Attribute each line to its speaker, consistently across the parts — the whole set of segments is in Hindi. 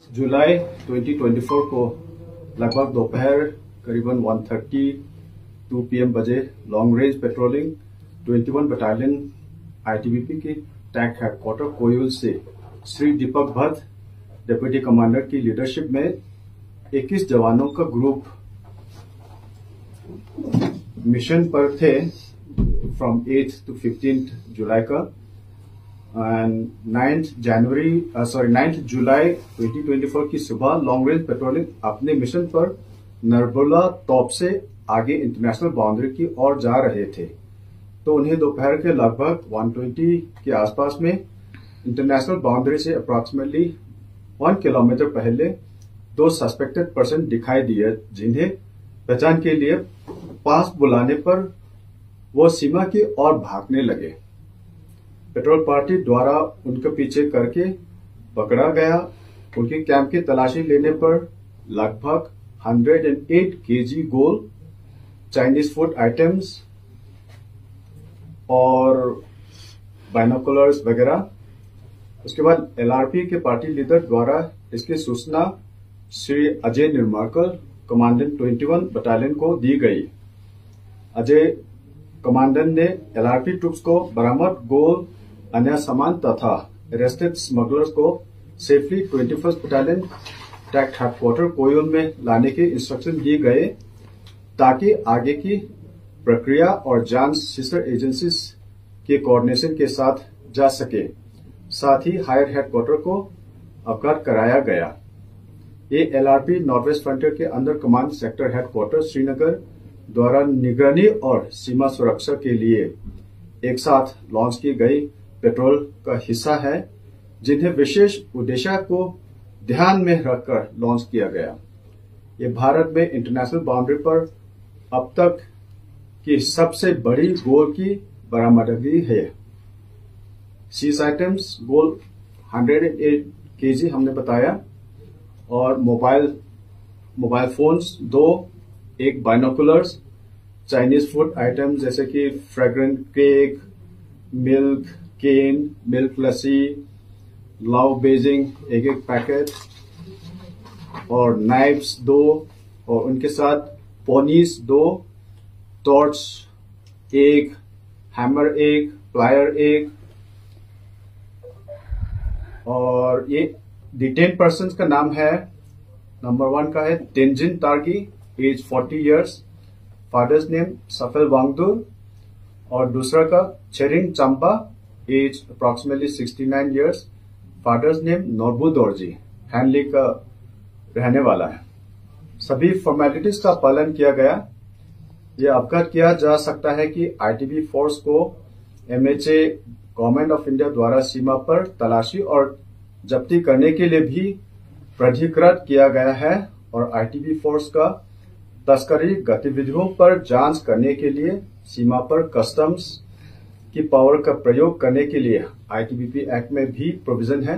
Speaker 1: जुलाई 2024 को लगभग दोपहर करीबन 1:32 PM बजे long range patrolling 21 battalion ITBP के टैंक हेडक्वार्टर कोयल से श्री दीपक भट्ट डिप्टी कमांडर की लीडरशिप में 21 जवानों का ग्रुप मिशन पर थे फ्रॉम 8th to 15th जुलाई का एंड 9th जुलाई 2024 की सुबह लॉन्ग रेंज पेट्रोलिंग अपने मिशन पर नरबुला तोप से आगे इंटरनेशनल बाउंड्री की ओर जा रहे थे तो उन्हें दोपहर के लगभग 1:20 के आसपास में इंटरनेशनल बाउंड्री से अप्रॉक्सीमेटली 1 किलोमीटर पहले 2 सस्पेक्टेड पर्सन दिखाई दिए जिन्हें पहचान के लिए पास बुलाने पर वो सीमा की ओर भागने लगे। पेट्रोल पार्टी द्वारा उनके पीछे करके पकड़ा गया। उनके कैंप की तलाशी लेने पर लगभग 108 kg gold, Chinese food items और बाइनोकुलर्स वगैरह। उसके बाद एलआरपी के पार्टी लीडर द्वारा इसकी सूचना श्री अजय निर्माकर कमांडेंट 21 बटालियन को दी गई। अजय कमांडेंट ने एलआरपी ट्रूप्स को बरामद गोल्ड, अन्य सामान तथा अरेस्टेड स्मगलर्स को safely 21st battalion tank headquarter Koyal में लाने के इंस्ट्रक्शन दिए गए ताकि आगे की प्रक्रिया और जांच सिस्टर एजेंसीज के कोऑर्डिनेशन के साथ जा सके। साथ ही हायर हेडक्वार्टर को अवगत कराया गया। ये एलआरपी नॉर्थ वेस्ट फ्रंटियर के under command sector headquarter Srinagar द्वारा निगरानी और सीमा सुरक्षा के लिए एक साथ लॉन्च की गई पेट्रोल का हिस्सा है जिन्हें विशेष उद्देश्य को ध्यान में रखकर लॉन्च किया गया। ये भारत में इंटरनेशनल बाउंड्री पर अब तक की सबसे बड़ी गोल्ड की बरामदगी है। सीज आइटम्स गोल्ड 108 kg हमने बताया और मोबाइल फोन्स 2, एक बाइनोकुलर्स, चाइनीज फूड आइटम्स जैसे कि फ्रेग्रेंट केक, मिल्क केन, मिल्क लस्सी, लाओ बेजिंग एक पैकेट और नाइफ्स 2 और उनके साथ पोनीस 2, टॉर्च 1, हैमर 1, प्लायर 1 और ये डिटेन पर्सन का नाम है। नंबर 1 का है Tenzin Targi, age 40 years, father's name Safel Wangdur और दूसरा का Chering Champa, age approximately 69 years, father's name Norbu Dorji, Handly का रहने वाला है। सभी फॉर्मेलिटीज का पालन किया गया। यह अवगत किया जा सकता है कि आईटीबी फोर्स को एमएचए गवर्नमेंट ऑफ इंडिया द्वारा सीमा पर तलाशी और जब्ती करने के लिए भी प्राधिकृत किया गया है और आईटीबी फोर्स का तस्करी गतिविधियों पर जांच करने के लिए सीमा पर कस्टम्स की पावर का प्रयोग करने के लिए आईटीबीपी एक्ट में भी प्रोविजन है।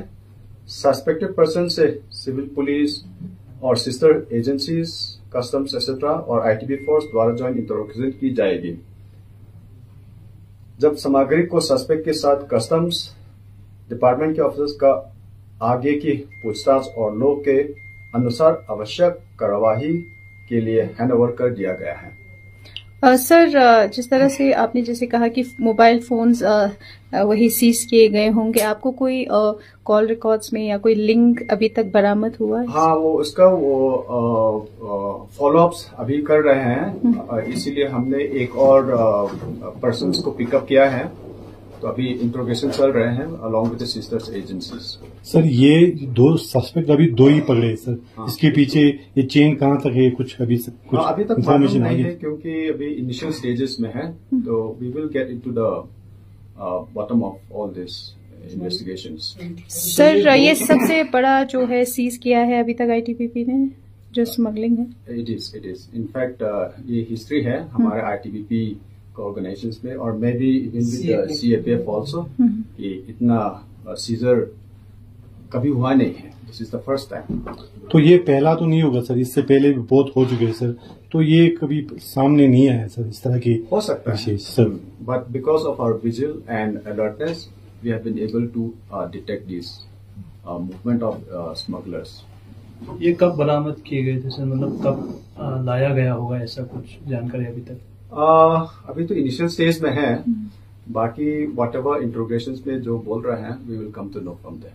Speaker 1: सस्पेक्टेड पर्सन से सिविल पुलिस और सिस्टर एजेंसीज, कस्टम्स एक्सेट्रा और आईटीबी फोर्स द्वारा ज्वाइंट इंटरोगेशन की जाएगी। जब सामग्री को सस्पेक्ट के साथ कस्टम्स डिपार्टमेंट के ऑफिसर्स का आगे की पूछताछ और लॉ के अनुसार आवश्यक कार्यवाही के लिए हैंडओवर कर दिया गया है।
Speaker 2: सर, जिस तरह से आपने जैसे कहा कि मोबाइल फोन्स वही सीज किए गए होंगे, आपको कोई कॉल रिकॉर्ड्स में या कोई लिंक अभी तक बरामद हुआ है?
Speaker 1: हाँ, वो फॉलोअप्स अभी कर रहे हैं, इसीलिए हमने एक और पर्सन्स को पिकअप किया है तो अभी इंट्रोगेशन चल रहे हैं along with the sisters agencies.
Speaker 3: Sir, ये 2 सस्पेक्ट अभी 2 ही पकड़े सर। हाँ। इसके पीछे ये चेन कहाँ तक है कुछ अभी
Speaker 1: तक इन्फॉर्मेशन नहीं है क्योंकि अभी इनिशियल स्टेजेस में है तो we will get into the bottom of all this investigations.
Speaker 2: Sir, ये सबसे बड़ा जो है सीज किया है अभी तक आईटीबीपी ने जो स्मगलिंग है?
Speaker 1: इट इज इनफैक्ट ये हिस्ट्री है हमारे आईटीबीपी ऑर्गेनाइजेशंस में और may be even with CAPF also कि इतना सीजर कभी हुआ नहीं है। This is the first time.
Speaker 3: तो ये पहला तो नहीं होगा सर, इससे पहले भी बहुत हो चुके हैं सर, तो ये कभी सामने नहीं आया सर इस तरह की?
Speaker 1: हो सकता है
Speaker 3: sir,
Speaker 1: but because of our vigil and alertness we have been able to detect this movement of smugglers.
Speaker 4: ये कब बरामद किए गए थे सर, मतलब कब लाया गया होगा, ऐसा कुछ जानकारी अभी तक?
Speaker 1: अभी तो इनिशियल स्टेज में है, बाकी व्हाट एवर इंट्रोगेशन में जो बोल रहे हैं we will come to know from there.